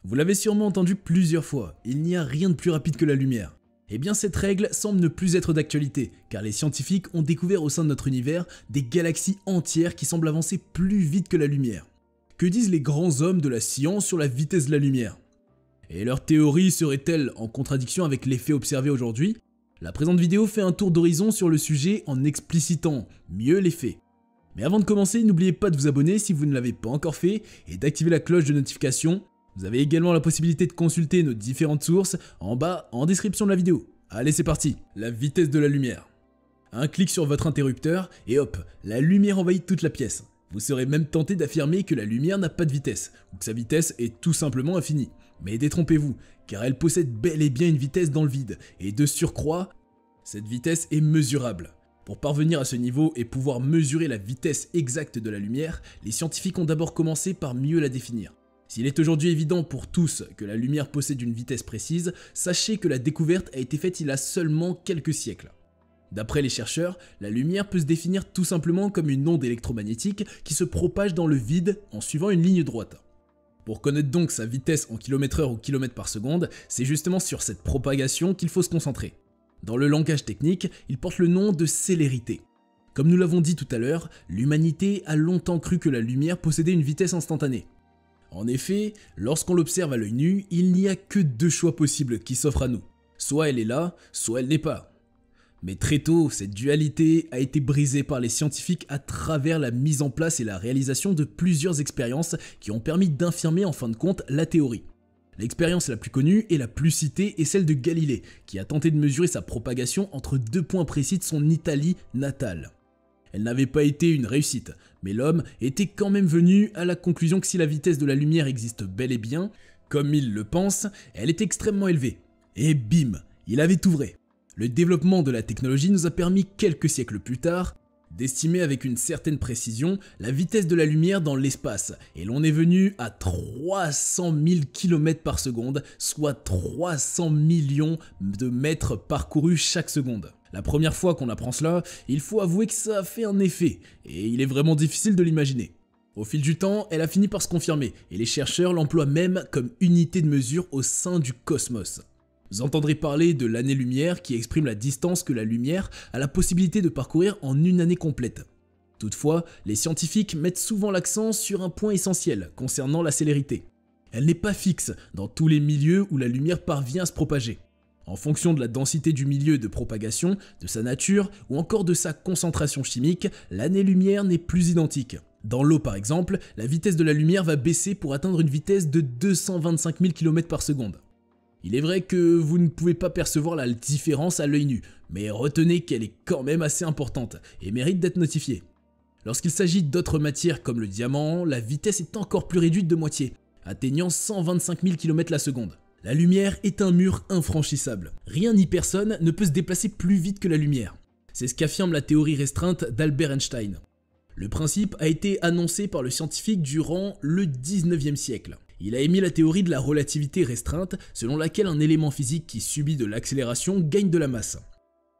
Vous l'avez sûrement entendu plusieurs fois, il n'y a rien de plus rapide que la lumière. Eh bien cette règle semble ne plus être d'actualité, car les scientifiques ont découvert au sein de notre univers des galaxies entières qui semblent avancer plus vite que la lumière. Que disent les grands hommes de la science sur la vitesse de la lumière? Et leur théorie serait-elle en contradiction avec les faits observés aujourd'hui? La présente vidéo fait un tour d'horizon sur le sujet en explicitant mieux les faits. Mais avant de commencer, n'oubliez pas de vous abonner si vous ne l'avez pas encore fait et d'activer la cloche de notification. Vous avez également la possibilité de consulter nos différentes sources en bas en description de la vidéo. Allez c'est parti, la vitesse de la lumière. Un clic sur votre interrupteur et hop, la lumière envahit toute la pièce. Vous serez même tenté d'affirmer que la lumière n'a pas de vitesse, ou que sa vitesse est tout simplement infinie. Mais détrompez-vous, car elle possède bel et bien une vitesse dans le vide, et de surcroît, cette vitesse est mesurable. Pour parvenir à ce niveau et pouvoir mesurer la vitesse exacte de la lumière, les scientifiques ont d'abord commencé par mieux la définir. S'il est aujourd'hui évident pour tous que la lumière possède une vitesse précise, sachez que la découverte a été faite il y a seulement quelques siècles. D'après les chercheurs, la lumière peut se définir tout simplement comme une onde électromagnétique qui se propage dans le vide en suivant une ligne droite. Pour connaître donc sa vitesse en km/h ou km par seconde, c'est justement sur cette propagation qu'il faut se concentrer. Dans le langage technique, il porte le nom de célérité. Comme nous l'avons dit tout à l'heure, l'humanité a longtemps cru que la lumière possédait une vitesse instantanée. En effet, lorsqu'on l'observe à l'œil nu, il n'y a que deux choix possibles qui s'offrent à nous. Soit elle est là, soit elle n'est pas. Mais très tôt, cette dualité a été brisée par les scientifiques à travers la mise en place et la réalisation de plusieurs expériences qui ont permis d'infirmer en fin de compte la théorie. L'expérience la plus connue et la plus citée est celle de Galilée, qui a tenté de mesurer sa propagation entre deux points précis de son Italie natale. Elle n'avait pas été une réussite, mais l'homme était quand même venu à la conclusion que si la vitesse de la lumière existe bel et bien, comme il le pense, elle est extrêmement élevée. Et bim, il avait tout vrai. Le développement de la technologie nous a permis quelques siècles plus tard d'estimer avec une certaine précision la vitesse de la lumière dans l'espace, et l'on est venu à 300 000 km par seconde, soit 300 millions de mètres parcourus chaque seconde. La première fois qu'on apprend cela, il faut avouer que ça a fait un effet, et il est vraiment difficile de l'imaginer. Au fil du temps, elle a fini par se confirmer, et les chercheurs l'emploient même comme unité de mesure au sein du cosmos. Vous entendrez parler de l'année-lumière qui exprime la distance que la lumière a la possibilité de parcourir en une année complète. Toutefois, les scientifiques mettent souvent l'accent sur un point essentiel concernant la célérité. Elle n'est pas fixe dans tous les milieux où la lumière parvient à se propager. En fonction de la densité du milieu de propagation, de sa nature ou encore de sa concentration chimique, l'année-lumière n'est plus identique. Dans l'eau par exemple, la vitesse de la lumière va baisser pour atteindre une vitesse de 225 000 km par seconde. Il est vrai que vous ne pouvez pas percevoir la différence à l'œil nu, mais retenez qu'elle est quand même assez importante et mérite d'être notifiée. Lorsqu'il s'agit d'autres matières comme le diamant, la vitesse est encore plus réduite de moitié, atteignant 125 000 km la seconde. La lumière est un mur infranchissable. Rien ni personne ne peut se déplacer plus vite que la lumière. C'est ce qu'affirme la théorie restreinte d'Albert Einstein. Le principe a été annoncé par le scientifique durant le 19e siècle. Il a émis la théorie de la relativité restreinte, selon laquelle un élément physique qui subit de l'accélération gagne de la masse.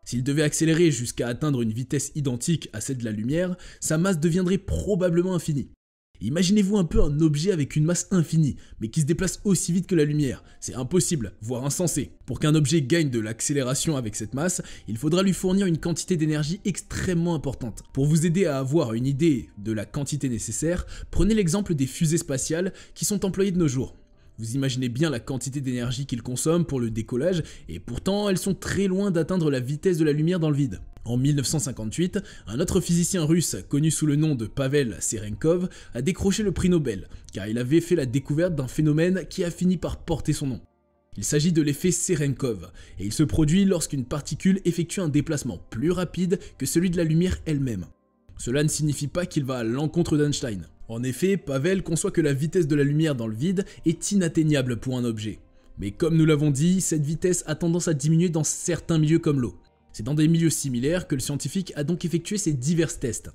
S'il devait accélérer jusqu'à atteindre une vitesse identique à celle de la lumière, sa masse deviendrait probablement infinie. Imaginez-vous un peu un objet avec une masse infinie, mais qui se déplace aussi vite que la lumière. C'est impossible, voire insensé. Pour qu'un objet gagne de l'accélération avec cette masse, il faudra lui fournir une quantité d'énergie extrêmement importante. Pour vous aider à avoir une idée de la quantité nécessaire, prenez l'exemple des fusées spatiales qui sont employées de nos jours. Vous imaginez bien la quantité d'énergie qu'ils consomment pour le décollage, et pourtant elles sont très loin d'atteindre la vitesse de la lumière dans le vide. En 1958, un autre physicien russe connu sous le nom de Pavel Cherenkov a décroché le prix Nobel, car il avait fait la découverte d'un phénomène qui a fini par porter son nom. Il s'agit de l'effet Cherenkov, et il se produit lorsqu'une particule effectue un déplacement plus rapide que celui de la lumière elle-même. Cela ne signifie pas qu'il va à l'encontre d'Einstein. En effet, Pavel conçoit que la vitesse de la lumière dans le vide est inatteignable pour un objet. Mais comme nous l'avons dit, cette vitesse a tendance à diminuer dans certains milieux comme l'eau. C'est dans des milieux similaires que le scientifique a donc effectué ces divers tests.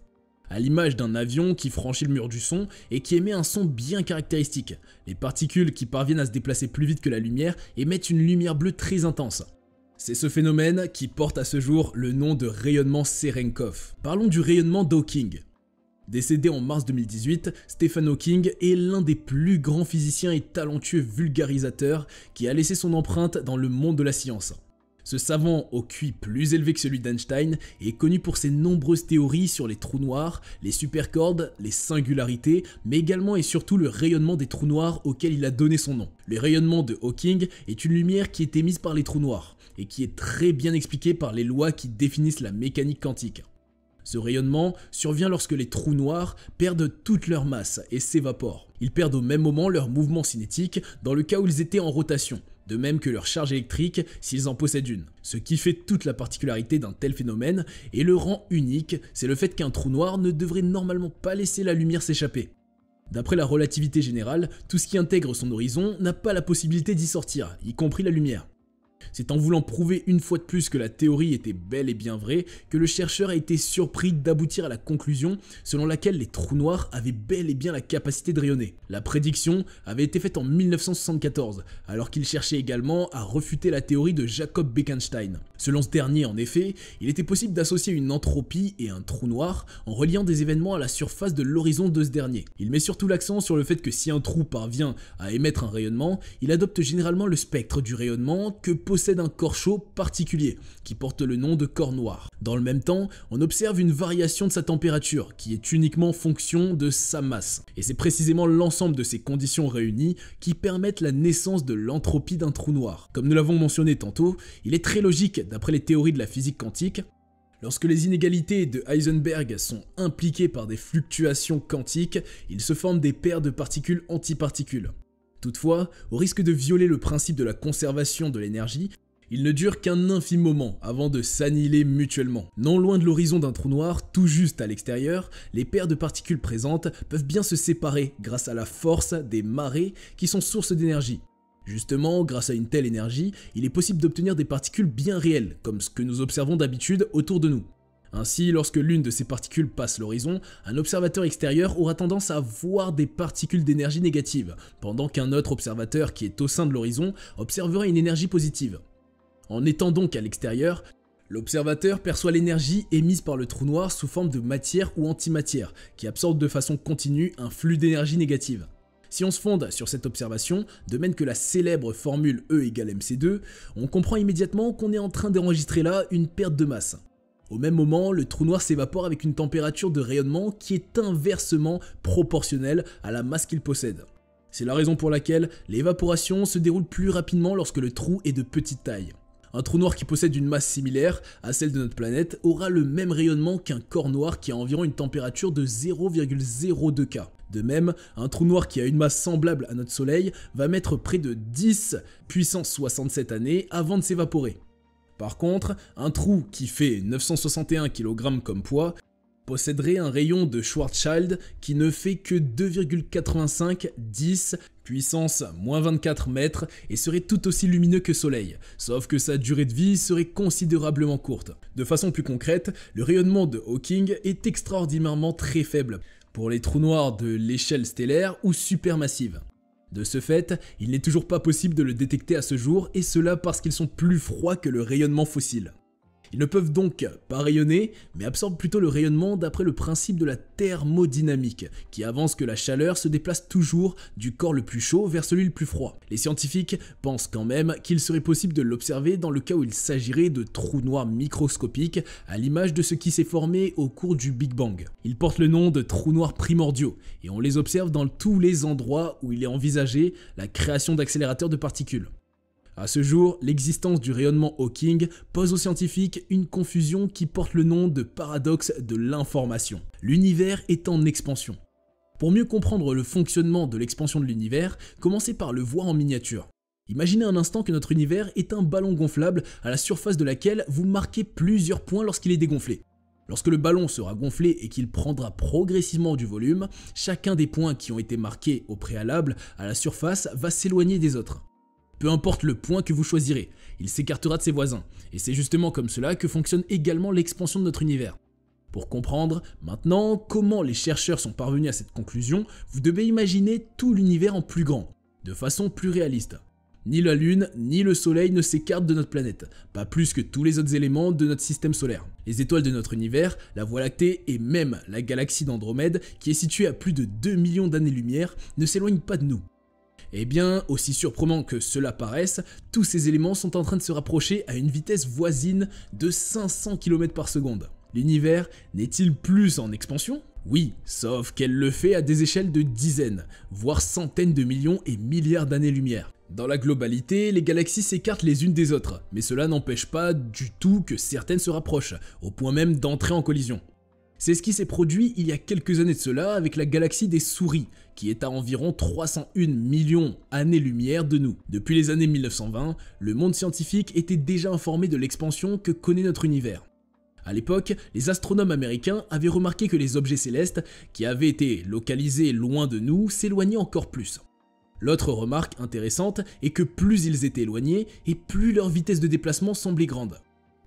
À l'image d'un avion qui franchit le mur du son et qui émet un son bien caractéristique, les particules qui parviennent à se déplacer plus vite que la lumière émettent une lumière bleue très intense. C'est ce phénomène qui porte à ce jour le nom de rayonnement Cherenkov. Parlons du rayonnement d'Hawking. Décédé en mars 2018, Stephen Hawking est l'un des plus grands physiciens et talentueux vulgarisateurs qui a laissé son empreinte dans le monde de la science. Ce savant au QI plus élevé que celui d'Einstein est connu pour ses nombreuses théories sur les trous noirs, les supercordes, les singularités, mais également et surtout le rayonnement des trous noirs auquel il a donné son nom. Le rayonnement de Hawking est une lumière qui est émise par les trous noirs et qui est très bien expliquée par les lois qui définissent la mécanique quantique. Ce rayonnement survient lorsque les trous noirs perdent toute leur masse et s'évaporent. Ils perdent au même moment leur mouvement cinétique dans le cas où ils étaient en rotation, de même que leur charge électrique s'ils en possèdent une. Ce qui fait toute la particularité d'un tel phénomène et le rend unique, c'est le fait qu'un trou noir ne devrait normalement pas laisser la lumière s'échapper. D'après la relativité générale, tout ce qui intègre son horizon n'a pas la possibilité d'y sortir, y compris la lumière. C'est en voulant prouver une fois de plus que la théorie était bel et bien vraie que le chercheur a été surpris d'aboutir à la conclusion selon laquelle les trous noirs avaient bel et bien la capacité de rayonner. La prédiction avait été faite en 1974, alors qu'il cherchait également à refuter la théorie de Jacob Bekenstein. Selon ce dernier, en effet, il était possible d'associer une entropie et un trou noir en reliant des événements à la surface de l'horizon de ce dernier. Il met surtout l'accent sur le fait que si un trou parvient à émettre un rayonnement, il adopte généralement le spectre du rayonnement que possède un corps chaud particulier, qui porte le nom de corps noir. Dans le même temps, on observe une variation de sa température, qui est uniquement fonction de sa masse. Et c'est précisément l'ensemble de ces conditions réunies qui permettent la naissance de l'entropie d'un trou noir. Comme nous l'avons mentionné tantôt, il est très logique, d'après les théories de la physique quantique, lorsque les inégalités de Heisenberg sont impliquées par des fluctuations quantiques, il se forme des paires de particules antiparticules. Toutefois, au risque de violer le principe de la conservation de l'énergie, il ne dure qu'un infime moment avant de s'annihiler mutuellement. Non loin de l'horizon d'un trou noir, tout juste à l'extérieur, les paires de particules présentes peuvent bien se séparer grâce à la force des marées qui sont source d'énergie. Justement, grâce à une telle énergie, il est possible d'obtenir des particules bien réelles, comme ce que nous observons d'habitude autour de nous. Ainsi, lorsque l'une de ces particules passe l'horizon, un observateur extérieur aura tendance à voir des particules d'énergie négative, pendant qu'un autre observateur qui est au sein de l'horizon observera une énergie positive. En étant donc à l'extérieur, l'observateur perçoit l'énergie émise par le trou noir sous forme de matière ou antimatière, qui absorbe de façon continue un flux d'énergie négative. Si on se fonde sur cette observation, de même que la célèbre formule E égale mc2, on comprend immédiatement qu'on est en train d'enregistrer là une perte de masse. Au même moment, le trou noir s'évapore avec une température de rayonnement qui est inversement proportionnelle à la masse qu'il possède. C'est la raison pour laquelle l'évaporation se déroule plus rapidement lorsque le trou est de petite taille. Un trou noir qui possède une masse similaire à celle de notre planète aura le même rayonnement qu'un corps noir qui a environ une température de 0,02 K. De même, un trou noir qui a une masse semblable à notre Soleil va mettre près de 10 puissance 67 années avant de s'évaporer. Par contre, un trou qui fait 961 kg comme poids posséderait un rayon de Schwarzschild qui ne fait que 2,85 10 puissance moins 24 mètres et serait tout aussi lumineux que Soleil, sauf que sa durée de vie serait considérablement courte. De façon plus concrète, le rayonnement de Hawking est extraordinairement très faible pour les trous noirs de l'échelle stellaire ou supermassive. De ce fait, il n'est toujours pas possible de le détecter à ce jour, et cela parce qu'ils sont plus froids que le rayonnement fossile. Ils ne peuvent donc pas rayonner, mais absorbent plutôt le rayonnement d'après le principe de la thermodynamique, qui avance que la chaleur se déplace toujours du corps le plus chaud vers celui le plus froid. Les scientifiques pensent quand même qu'il serait possible de l'observer dans le cas où il s'agirait de trous noirs microscopiques, à l'image de ce qui s'est formé au cours du Big Bang. Ils portent le nom de trous noirs primordiaux, et on les observe dans tous les endroits où il est envisagé la création d'accélérateurs de particules. À ce jour, l'existence du rayonnement Hawking pose aux scientifiques une confusion qui porte le nom de paradoxe de l'information. L'univers est en expansion. Pour mieux comprendre le fonctionnement de l'expansion de l'univers, commencez par le voir en miniature. Imaginez un instant que notre univers est un ballon gonflable à la surface de laquelle vous marquez plusieurs points lorsqu'il est dégonflé. Lorsque le ballon sera gonflé et qu'il prendra progressivement du volume, chacun des points qui ont été marqués au préalable à la surface va s'éloigner des autres. Peu importe le point que vous choisirez, il s'écartera de ses voisins, et c'est justement comme cela que fonctionne également l'expansion de notre univers. Pour comprendre maintenant comment les chercheurs sont parvenus à cette conclusion, vous devez imaginer tout l'univers en plus grand, de façon plus réaliste. Ni la Lune, ni le Soleil ne s'écartent de notre planète, pas plus que tous les autres éléments de notre système solaire. Les étoiles de notre univers, la Voie lactée et même la galaxie d'Andromède, qui est située à plus de 2 millions d'années-lumière, ne s'éloignent pas de nous. Eh bien, aussi surprenant que cela paraisse, tous ces éléments sont en train de se rapprocher à une vitesse voisine de 500 km par seconde. L'univers n'est-il plus en expansion ? Oui, sauf qu'elle le fait à des échelles de dizaines, voire centaines de millions et milliards d'années-lumière. Dans la globalité, les galaxies s'écartent les unes des autres, mais cela n'empêche pas du tout que certaines se rapprochent, au point même d'entrer en collision. C'est ce qui s'est produit il y a quelques années de cela avec la galaxie des Souris, qui est à environ 301 millions années-lumière de nous. Depuis les années 1920, le monde scientifique était déjà informé de l'expansion que connaît notre univers. À l'époque, les astronomes américains avaient remarqué que les objets célestes, qui avaient été localisés loin de nous, s'éloignaient encore plus. L'autre remarque intéressante est que plus ils étaient éloignés, et plus leur vitesse de déplacement semblait grande.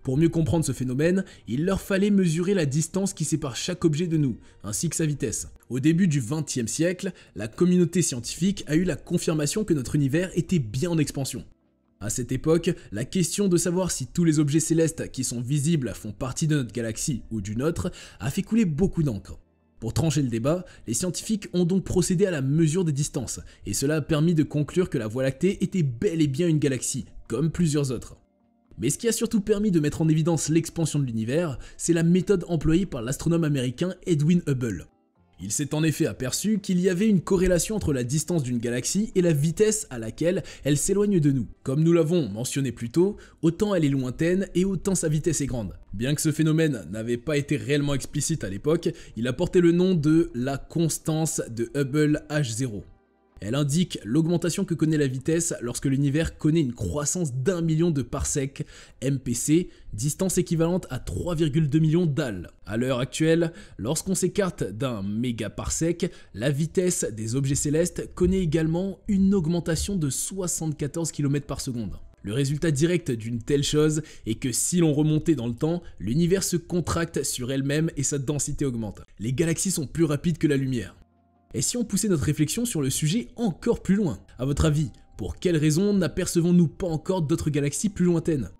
Pour mieux comprendre ce phénomène, il leur fallait mesurer la distance qui sépare chaque objet de nous, ainsi que sa vitesse. Au début du XXe siècle, la communauté scientifique a eu la confirmation que notre univers était bien en expansion. À cette époque, la question de savoir si tous les objets célestes qui sont visibles font partie de notre galaxie ou d'une autre a fait couler beaucoup d'encre. Pour trancher le débat, les scientifiques ont donc procédé à la mesure des distances, et cela a permis de conclure que la Voie lactée était bel et bien une galaxie, comme plusieurs autres. Mais ce qui a surtout permis de mettre en évidence l'expansion de l'univers, c'est la méthode employée par l'astronome américain Edwin Hubble. Il s'est en effet aperçu qu'il y avait une corrélation entre la distance d'une galaxie et la vitesse à laquelle elle s'éloigne de nous. Comme nous l'avons mentionné plus tôt, autant elle est lointaine et autant sa vitesse est grande. Bien que ce phénomène n'avait pas été réellement explicite à l'époque, il a porté le nom de la constance de Hubble H0. Elle indique l'augmentation que connaît la vitesse lorsque l'univers connaît une croissance d'1 million de parsecs, MPC, distance équivalente à 3,2 millions d'al. À l'heure actuelle, lorsqu'on s'écarte d'un mégaparsec, la vitesse des objets célestes connaît également une augmentation de 74 km par seconde. Le résultat direct d'une telle chose est que si l'on remontait dans le temps, l'univers se contracte sur elle-même et sa densité augmente. Les galaxies sont plus rapides que la lumière. Et si on poussait notre réflexion sur le sujet encore plus loin ? À votre avis, pour quelles raisons n'apercevons-nous pas encore d'autres galaxies plus lointaines ?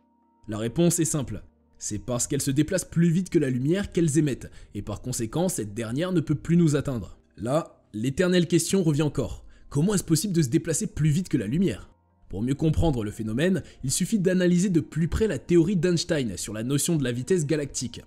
La réponse est simple. C'est parce qu'elles se déplacent plus vite que la lumière qu'elles émettent, et par conséquent, cette dernière ne peut plus nous atteindre. Là, l'éternelle question revient encore. Comment est-ce possible de se déplacer plus vite que la lumière ? Pour mieux comprendre le phénomène, il suffit d'analyser de plus près la théorie d'Einstein sur la notion de la vitesse galactique.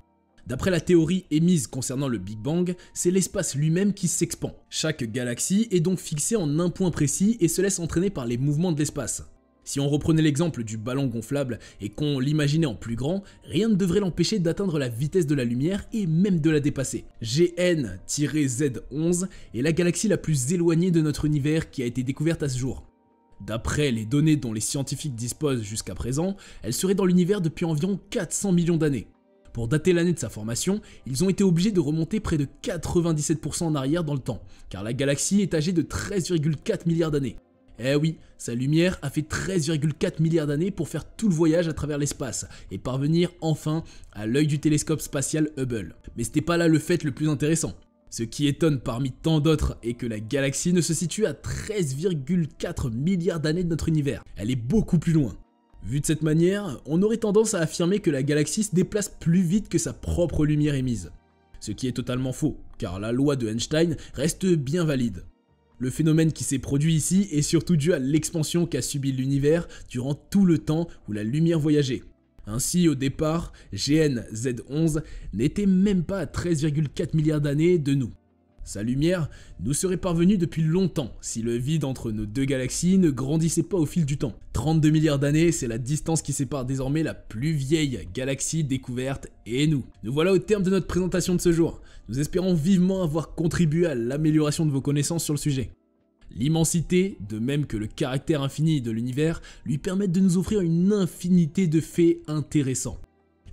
D'après la théorie émise concernant le Big Bang, c'est l'espace lui-même qui s'expand. Chaque galaxie est donc fixée en un point précis et se laisse entraîner par les mouvements de l'espace. Si on reprenait l'exemple du ballon gonflable et qu'on l'imaginait en plus grand, rien ne devrait l'empêcher d'atteindre la vitesse de la lumière et même de la dépasser. GN-Z11 est la galaxie la plus éloignée de notre univers qui a été découverte à ce jour. D'après les données dont les scientifiques disposent jusqu'à présent, elle serait dans l'univers depuis environ 400 millions d'années. Pour dater l'année de sa formation, ils ont été obligés de remonter près de 97% en arrière dans le temps, car la galaxie est âgée de 13,4 milliards d'années. Eh oui, sa lumière a fait 13,4 milliards d'années pour faire tout le voyage à travers l'espace, et parvenir enfin à l'œil du télescope spatial Hubble. Mais c'était pas là le fait le plus intéressant. Ce qui étonne parmi tant d'autres est que la galaxie ne se situe à 13,4 milliards d'années de notre univers. Elle est beaucoup plus loin. Vu de cette manière, on aurait tendance à affirmer que la galaxie se déplace plus vite que sa propre lumière émise. Ce qui est totalement faux, car la loi de Einstein reste bien valide. Le phénomène qui s'est produit ici est surtout dû à l'expansion qu'a subi l'univers durant tout le temps où la lumière voyageait. Ainsi, au départ, GN-Z11 n'était même pas à 13,4 milliards d'années de nous. Sa lumière nous serait parvenue depuis longtemps si le vide entre nos deux galaxies ne grandissait pas au fil du temps. 32 milliards d'années, c'est la distance qui sépare désormais la plus vieille galaxie découverte et nous. Nous voilà au terme de notre présentation de ce jour. Nous espérons vivement avoir contribué à l'amélioration de vos connaissances sur le sujet. L'immensité, de même que le caractère infini de l'univers, lui permettent de nous offrir une infinité de faits intéressants.